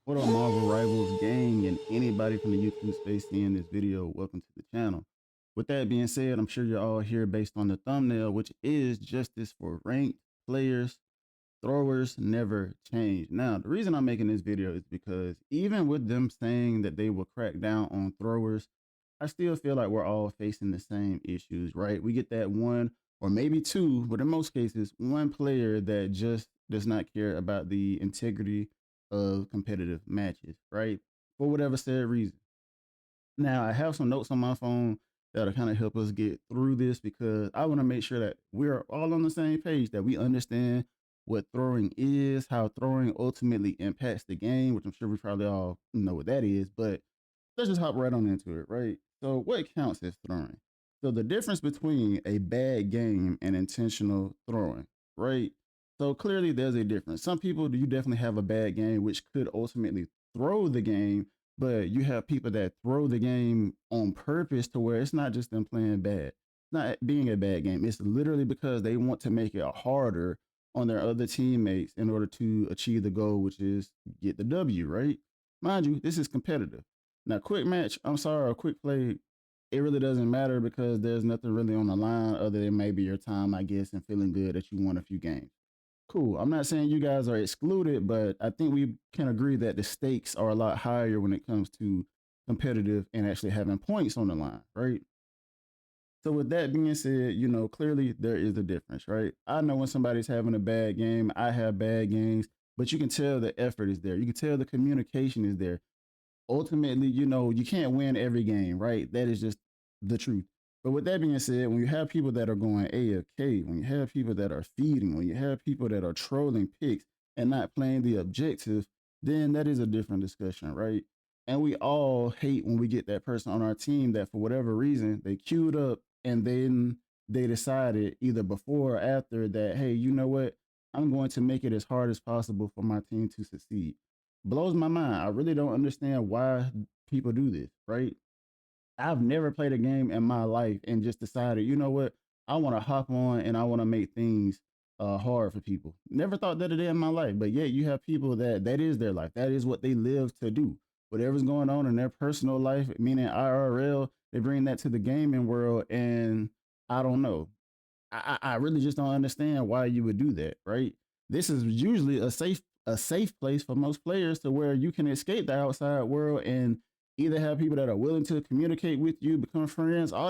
What up, Marvel Rivals gang, and anybody from the YouTube space seeing this video, welcome to the channel. With that being said, I'm sure you're all here based on the thumbnail, which is justice for ranked players. Throwers never change. Now, the reason I'm making this video is because even with them saying that they will crack down on throwers, I still feel like we're all facing the same issues, right? We get that one or maybe two, but in most cases, one player that just does not care about the integrity of competitive matches, right? For whatever said reason. Now, I have some notes on my phone that'll kind of help us get through this because I want to make sure that we're all on the same page, that we understand what throwing is, how throwing ultimately impacts the game, which I'm sure we probably all know what that is. But let's just hop right on into it, right? So, what counts as throwing? So, the difference between a bad game and intentional throwing, right? So, clearly there's a difference. Some people, you definitely have a bad game, which could ultimately throw the game, but you have people that throw the game on purpose to where it's not just them playing bad, it's not being a bad game. It's literally because they want to make it harder on their other teammates in order to achieve the goal, which is get the W, right? Mind you, this is competitive. Now, quick match, I'm sorry, a quick play, it really doesn't matter because there's nothing really on the line other than maybe your time, I guess, and feeling good that you won a few games. Cool. I'm not saying you guys are excluded, but I think we can agree that the stakes are a lot higher when it comes to competitive and actually having points on the line, right? So with that being said, clearly there is a difference, right? I know when somebody's having a bad game, I have bad games, but you can tell the effort is there. You can tell the communication is there. Ultimately, you can't win every game, right? That is just the truth. But with that being said, when you have people that are going AFK, when you have people that are feeding, when you have people that are trolling picks and not playing the objective, then that is a different discussion, right? And we all hate when we get that person on our team that for whatever reason they queued up and then they decided either before or after that, hey, you know what? I'm going to make it as hard as possible for my team to succeed. Blows my mind. I really don't understand why people do this, right? I've never played a game in my life and just decided, you know what? I want to hop on and I want to make things hard for people. Never thought that a day in my life, but yet you have people that is their life. That is what they live to do. Whatever's going on in their personal life, meaning IRL, they bring that to the gaming world, and I don't know. I really just don't understand why you would do that, right? This is usually a safe place for most players to where you can escape the outside world and either have people that are willing to communicate with you, become friends, all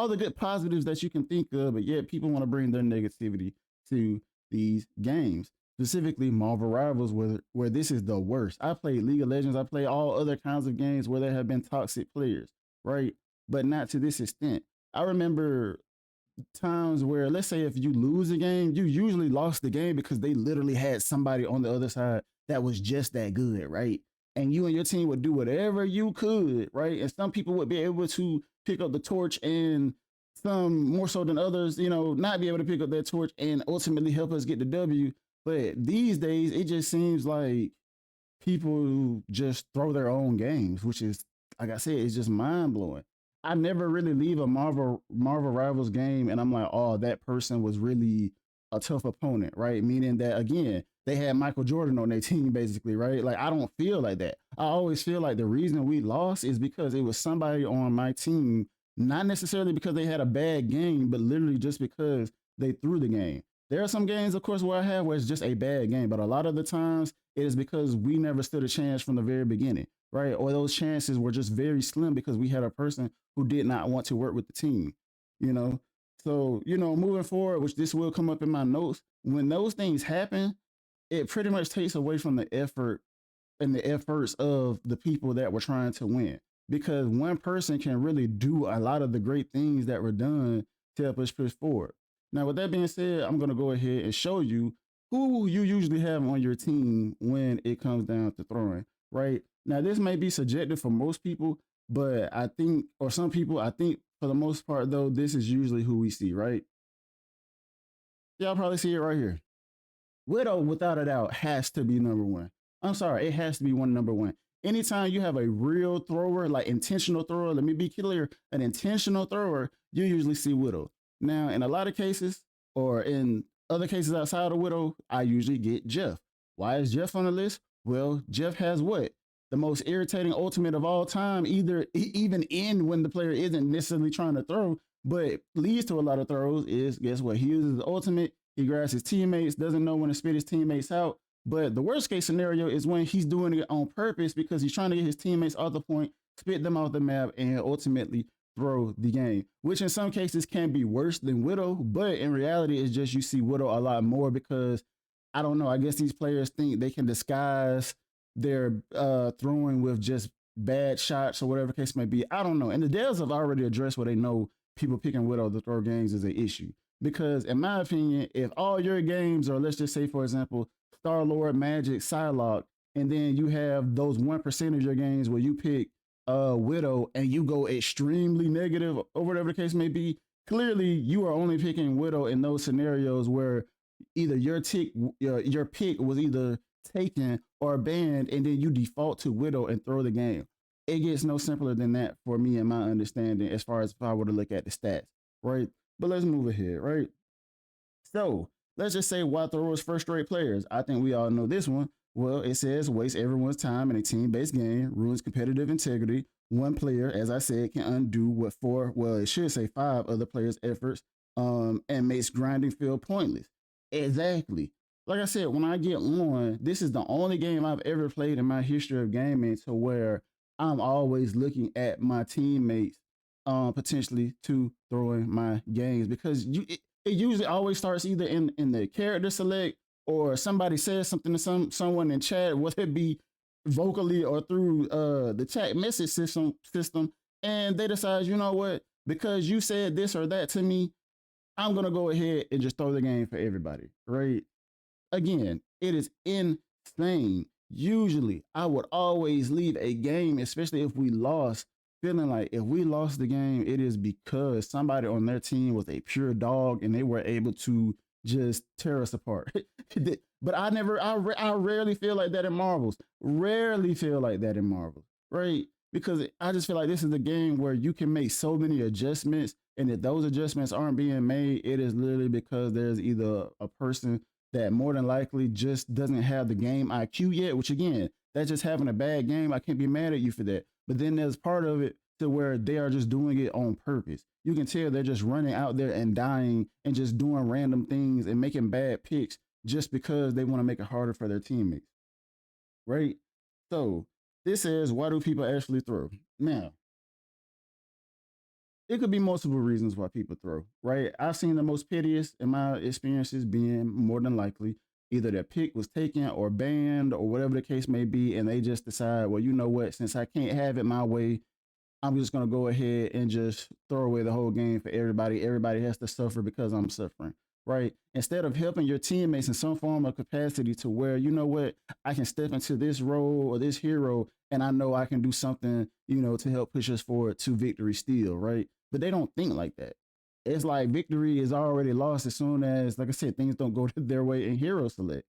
the good positives that you can think of, but yet people want to bring their negativity to these games. Specifically Marvel Rivals where this is the worst. I played League of Legends, I play all other kinds of games where there have been toxic players, right? But not to this extent. I remember times where, let's say, if you lose a game, you usually lost the game because they literally had somebody on the other side that was just that good, right? And you and your team would do whatever you could, right? And some people would be able to pick up the torch, and some more so than others, not be able to pick up that torch and ultimately help us get the W. But these days, it just seems like people just throw their own games, which is, like I said, it's just mind blowing. I never really leave a Marvel Rivals game and I'm like, oh, that person was really a tough opponent, right? Meaning that again, they had Michael Jordan on their team, basically, right? Like I don't feel like that. I always feel like the reason we lost is because it was somebody on my team, not necessarily because they had a bad game, but literally just because they threw the game. There are some games, of course, where I have where it's just a bad game, but a lot of the times it is because we never stood a chance from the very beginning, right? Or those chances were just very slim because we had a person who did not want to work with the team, you know? So, moving forward, which this will come up in my notes, when those things happen, it pretty much takes away from the effort and the efforts of the people that were trying to win. Because one person can really do a lot of the great things that were done to help us push forward. Now, with that being said, I'm going to go ahead and show you who you usually have on your team when it comes down to throwing, right? Now, this may be subjective for most people, but I think, or some people, I think for the most part, though, this is usually who we see, right? Y'all probably see it right here. Widow, without a doubt, has to be number one. I'm sorry, it has to be one number one. Anytime you have a real thrower, like intentional thrower, let me be clear, an intentional thrower, you usually see Widow. Now, in a lot of cases, or in other cases outside of Widow, I usually get Jeff. Why is Jeff on the list? Well, Jeff has what? The most irritating ultimate of all time, either even in when the player isn't necessarily trying to throw, but leads to a lot of throws is guess what? He uses the ultimate, he grabs his teammates, doesn't know when to spit his teammates out. But the worst case scenario is when he's doing it on purpose because he's trying to get his teammates off the point, spit them off the map, and ultimately throw the game, which in some cases can be worse than Widow, but in reality, it's just you see Widow a lot more because I don't know. I guess these players think they can disguise their throwing with just bad shots or whatever the case may be. I don't know. And the Devs have already addressed where they know people picking Widow to throw games is an issue. Because in my opinion, if all your games are, let's just say, for example, Star Lord, Magic, Psylocke, and then you have those 1% of your games where you pick Widow and you go extremely negative or whatever the case may be, clearly you are only picking Widow in those scenarios where either your pick was either taken or banned, and then you default to Widow and throw the game. It gets no simpler than that for me and my understanding as far as if I were to look at the stats, right? But let's move ahead, right? So let's just say why throwers frustrate players. I think we all know this one. Well, it says waste everyone's time in a team-based game, ruins competitive integrity. One player, as I said, can undo what four, well, it should say five other players' efforts, and makes grinding feel pointless. Exactly. Like I said, when I get on, this is the only game I've ever played in my history of gaming to where I'm always looking at my teammates potentially to throwing my games because it usually always starts either in the character select or somebody says something to someone in chat, whether it be vocally or through the chat message system, and they decide, you know what, because you said this or that to me, I'm gonna go ahead and just throw the game for everybody, right? Again, it is insane. Usually, I would always leave a game, especially if we lost, feeling like if we lost the game, it is because somebody on their team was a pure dog and they were able to just tear us apart. But I rarely feel like that in Marvels. Rarely feel like that in Marvels, right? Because I just feel like this is a game where you can make so many adjustments, and if those adjustments aren't being made, it is literally because there's either a person that more than likely just doesn't have the game IQ yet, which again, that's just having a bad game. I can't be mad at you for that. But then there's part of it to where they are just doing it on purpose. You can tell they're just running out there and dying and just doing random things and making bad picks just because they want to make it harder for their teammates, right? So this is why do people actually throw? Now, it could be multiple reasons why people throw, right? I've seen the most piteous in my experiences being more than likely either their pick was taken or banned or whatever the case may be, and they just decide, well, you know what, since I can't have it my way, I'm just gonna go ahead and just throw away the whole game for everybody. Everybody has to suffer because I'm suffering, right? Instead of helping your teammates in some form of capacity to where, you know what, I can step into this role or this hero and I know I can do something, to help push us forward to victory still, right? But they don't think like that. It's like victory is already lost as soon as, like I said, things don't go their way in hero select.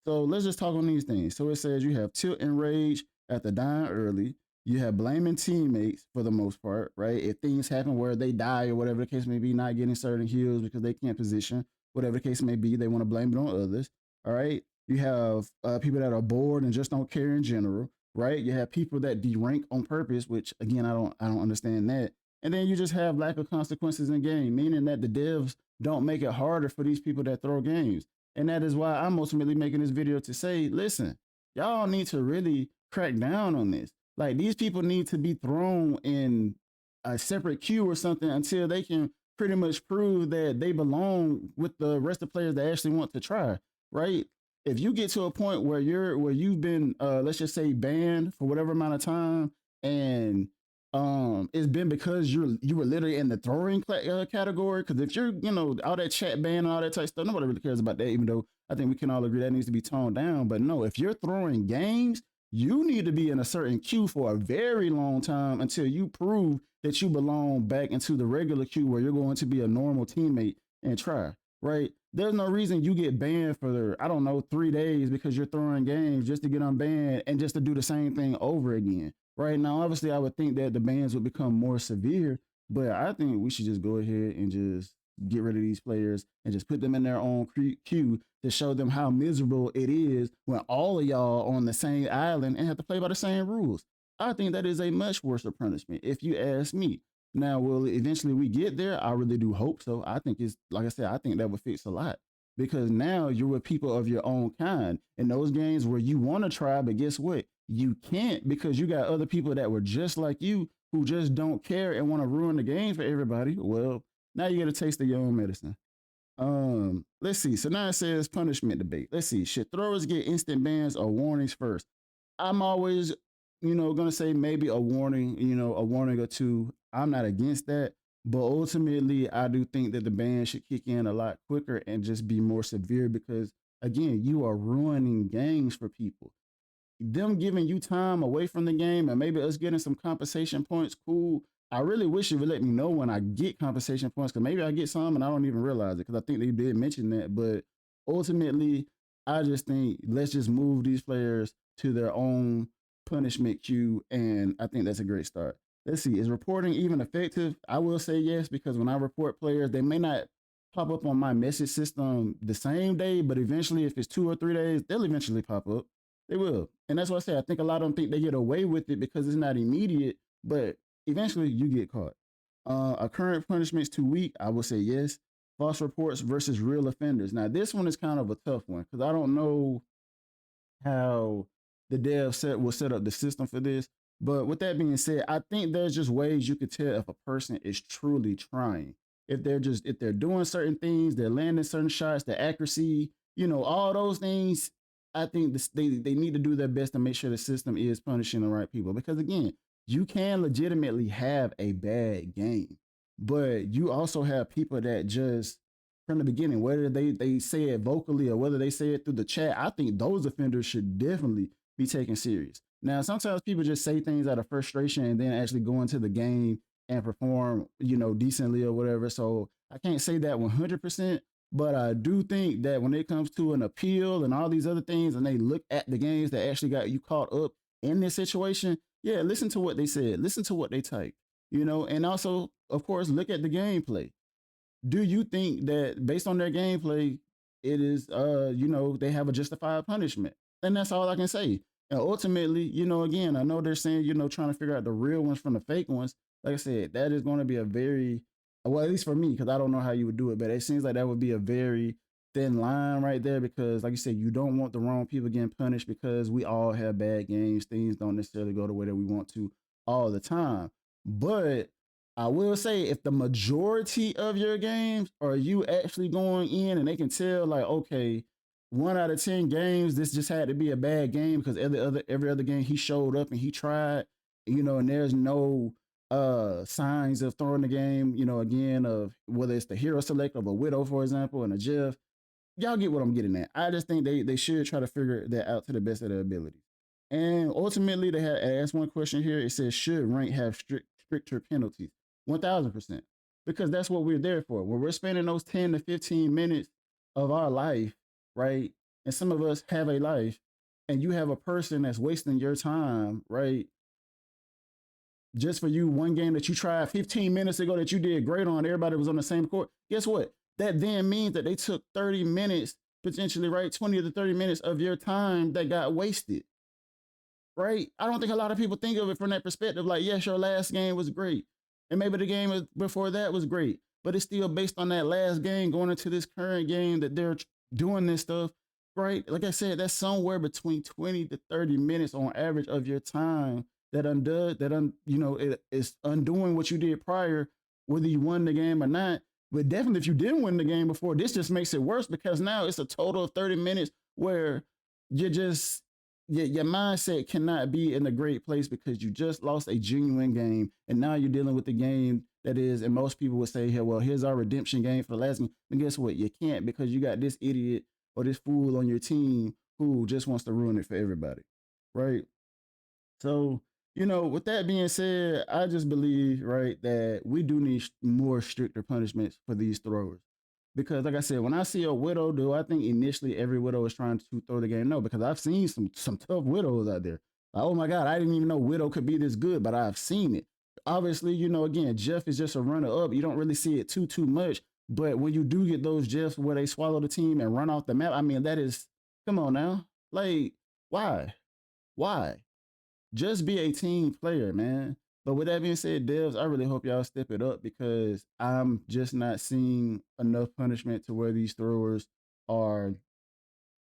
So let's just talk on these things. So it says you have tilt and rage at the dying early. You have blaming teammates for the most part, right? If things happen where they die or whatever the case may be, not getting certain heals because they can't position, whatever the case may be, they want to blame it on others. All right. You have people that are bored and just don't care in general, right? You have people that derank on purpose, which again I don't understand that. And then you just have lack of consequences in game, meaning that the devs don't make it harder for these people that throw games. And that is why I'm ultimately making this video to say, listen, y'all need to really crack down on this. Like these people need to be thrown in a separate queue or something until they can pretty much prove that they belong with the rest of the players that actually want to try, right? If you get to a point where you've been let's just say banned for whatever amount of time and it's been because you were literally in the throwing category, because if you're all that chat ban and all that type of stuff, nobody really cares about that, even though I think we can all agree that needs to be toned down. But no, if you're throwing games, you need to be in a certain queue for a very long time until you prove that you belong back into the regular queue where you're going to be a normal teammate and try, right? There's no reason you get banned for, I don't know, 3 days because you're throwing games just to get unbanned and just to do the same thing over again. Right now, obviously, I would think that the bans would become more severe, but I think we should just go ahead and just get rid of these players and just put them in their own queue to show them how miserable it is when all of y'all on the same island and have to play by the same rules. I think that is a much worse punishment, if you ask me. Now, will eventually we get there? I really do hope so. I think it's like I said, I think that would fix a lot because now you're with people of your own kind in those games where you want to try, but guess what? You can't because you got other people that were just like you who just don't care and want to ruin the game for everybody. Well, now you get a taste of your own medicine. Let's see. So now it says punishment debate. Let's see. Should throwers get instant bans or warnings first? I'm always, gonna say maybe a warning, a warning or two. I'm not against that, but ultimately, I do think that the ban should kick in a lot quicker and just be more severe because, again, you are ruining games for people. Them giving you time away from the game and maybe us getting some compensation points, cool. I really wish you would let me know when I get compensation points because maybe I get some and I don't even realize it because I think they did mention that. But ultimately, I just think let's just move these players to their own punishment queue, and I think that's a great start. Let's see, is reporting even effective? I will say yes because when I report players, they may not pop up on my message system the same day, but eventually, if it's 2 or 3 days, they'll eventually pop up. They will. And that's what I say. I think a lot of them think they get away with it because it's not immediate, but eventually you get caught. A current punishment's too weak. I will say yes. False reports versus real offenders. Now, this one is kind of a tough one because I don't know how the dev set will set up the system for this. But with that being said, I think there's just ways you could tell if a person is truly trying. If they're doing certain things, they're landing certain shots, the accuracy, all those things. I think they need to do their best to make sure the system is punishing the right people. Because again, you can legitimately have a bad game, but you also have people that just from the beginning, whether they say it vocally or whether they say it through the chat, I think those offenders should definitely be taken serious. Now, sometimes people just say things out of frustration and then actually go into the game and perform, decently or whatever. So I can't say that 100%, but I do think that when it comes to an appeal and all these other things, and they look at the games that actually got you caught up in this situation, yeah, listen to what they said, listen to what they typed, and also, of course, look at the gameplay. Do you think that based on their gameplay, it is, they have a justified punishment? And that's all I can say. And ultimately, again, I know they're saying, trying to figure out the real ones from the fake ones. Like I said, that is going to be a very, well, at least for me, because I don't know how you would do it, but it seems like that would be a very thin line right there because, like you said, you don't want the wrong people getting punished because we all have bad games. Things don't necessarily go the way that we want to all the time. But I will say, if the majority of your games are you actually going in and they can tell, like, okay, 1 out of 10 games, this just had to be a bad game because every other game he showed up and he tried, and there's no signs of throwing the game, again, of whether it's the hero select of a widow, for example, and a Jeff. Y'all get what I'm getting at. I just think they should try to figure that out to the best of their ability. And ultimately, they have asked one question here. It says, should rank have stricter penalties? 1000%. Because that's what we're there for. When we're spending those 10 to 15 minutes of our life, right? And some of us have a life, and you have a person that's wasting your time, right? Just for you, one game that you tried 15 minutes ago that you did great on, everybody was on the same court. Guess what? That then means that they took 30 minutes, potentially, right? 20 to 30 minutes of your time that got wasted, right? I don't think a lot of people think of it from that perspective. Like, yes, your last game was great. And maybe the game before that was great, but it's still based on that last game going into this current game that they're doing this stuff, right? Like I said, that's somewhere between 20 to 30 minutes on average of your time that it is undoing what you did prior, whether you won the game or not. But definitely, if you didn't win the game before, this just makes it worse because now it's a total of 30 minutes where you're just your mindset cannot be in a great place because you just lost a genuine game, and now you're dealing with the game that is. And most people would say, "Here, well, here's our redemption game for the last game." And guess what? You can't because you got this idiot or this fool on your team who just wants to ruin it for everybody, right? So, with that being said, I just believe, right, that we do need more stricter punishments for these throwers. Because, like I said, when I see a widow, do I think initially every widow is trying to throw the game? No, because I've seen some tough widows out there. Like, oh my God, I didn't even know widow could be this good, but I've seen it. Obviously, again, Jeff is just a runner up. You don't really see it too much. But when you do get those gifs where they swallow the team and run off the map, I mean, that is, come on now. Like, why? Why? Just be a team player, man. But with that being said, devs, I really hope y'all step it up because I'm just not seeing enough punishment to where these throwers are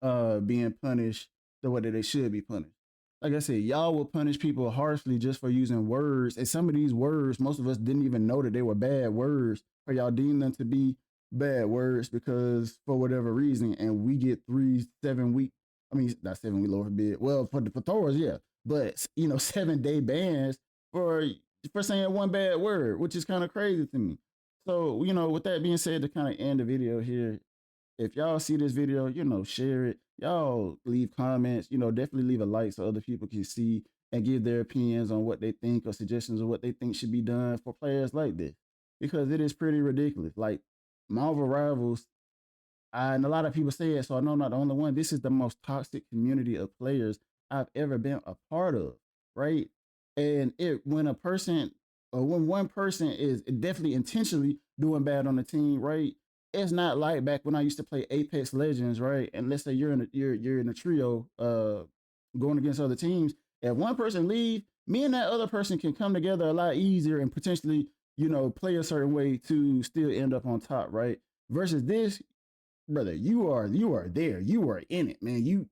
being punished the way that they should be punished. Like I said, y'all will punish people harshly just for using words. And some of these words, most of us didn't even know that they were bad words, or y'all deem them to be bad words because for whatever reason, and we get 3 7 week. I mean, not 7 week, Lord forbid. Well, for throwers, yeah, but 7 day bans for saying one bad word, which is kind of crazy to me. So with that being said, to kind of end the video here, if y'all see this video, share it. Y'all leave comments, definitely leave a like so other people can see and give their opinions on what they think or suggestions of what they think should be done for players like this. Because it is pretty ridiculous. Like Marvel Rivals, and a lot of people say it, so I know I'm not the only one. This is the most toxic community of players I've ever been a part of, right? And when a person or when one person is definitely intentionally doing bad on the team, right? It's not like back when I used to play Apex Legends, right? And let's say you're in a trio, going against other teams. If one person leave, me and that other person can come together a lot easier and potentially, play a certain way to still end up on top, right? Versus this, brother, you are there. You are in it, man.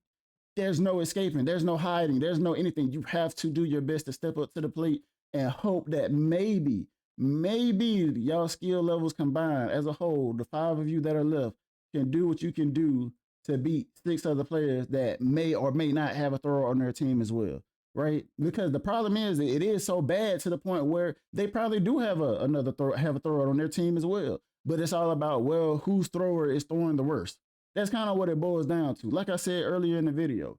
There's no escaping. There's no hiding. There's no anything. You have to do your best to step up to the plate and hope that maybe y'all skill levels combined as a whole, the 5 of you that are left can do what you can do to beat 6 other players that may or may not have a thrower on their team as well. Right? Because the problem is that it is so bad to the point where they probably do have have a thrower on their team as well. But it's all about, well, whose thrower is throwing the worst. That's kind of what it boils down to. Like I said earlier in the video,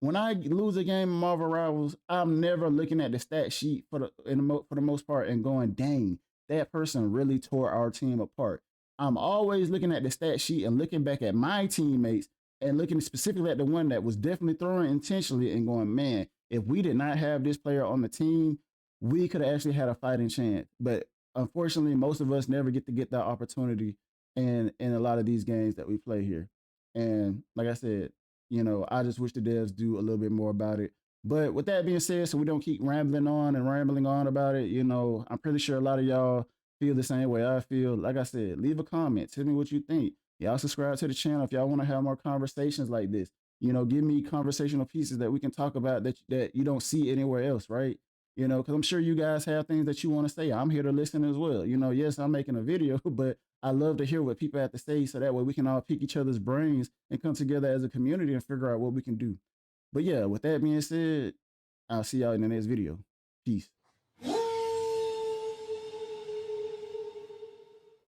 when I lose a game in Marvel Rivals, I'm never looking at the stat sheet for the most part and going, dang, that person really tore our team apart. I'm always looking at the stat sheet and looking back at my teammates and looking specifically at the one that was definitely throwing intentionally and going, man, if we did not have this player on the team, we could have actually had a fighting chance. But unfortunately, most of us never get that opportunity in a lot of these games that we play here. And like I said, I just wish the devs do a little bit more about it. But with that being said, so we don't keep rambling on about it, I'm pretty sure a lot of y'all feel the same way I feel. Like I said, leave a comment. Tell me what you think. Y'all subscribe to the channel if y'all want to have more conversations like this. Give me conversational pieces that we can talk about that you don't see anywhere else, right? Because I'm sure you guys have things that you want to say. I'm here to listen as well. Yes, I'm making a video, but I love to hear what people have to say so that way we can all pick each other's brains and come together as a community and figure out what we can do. But yeah, with that being said, I'll see y'all in the next video. Peace.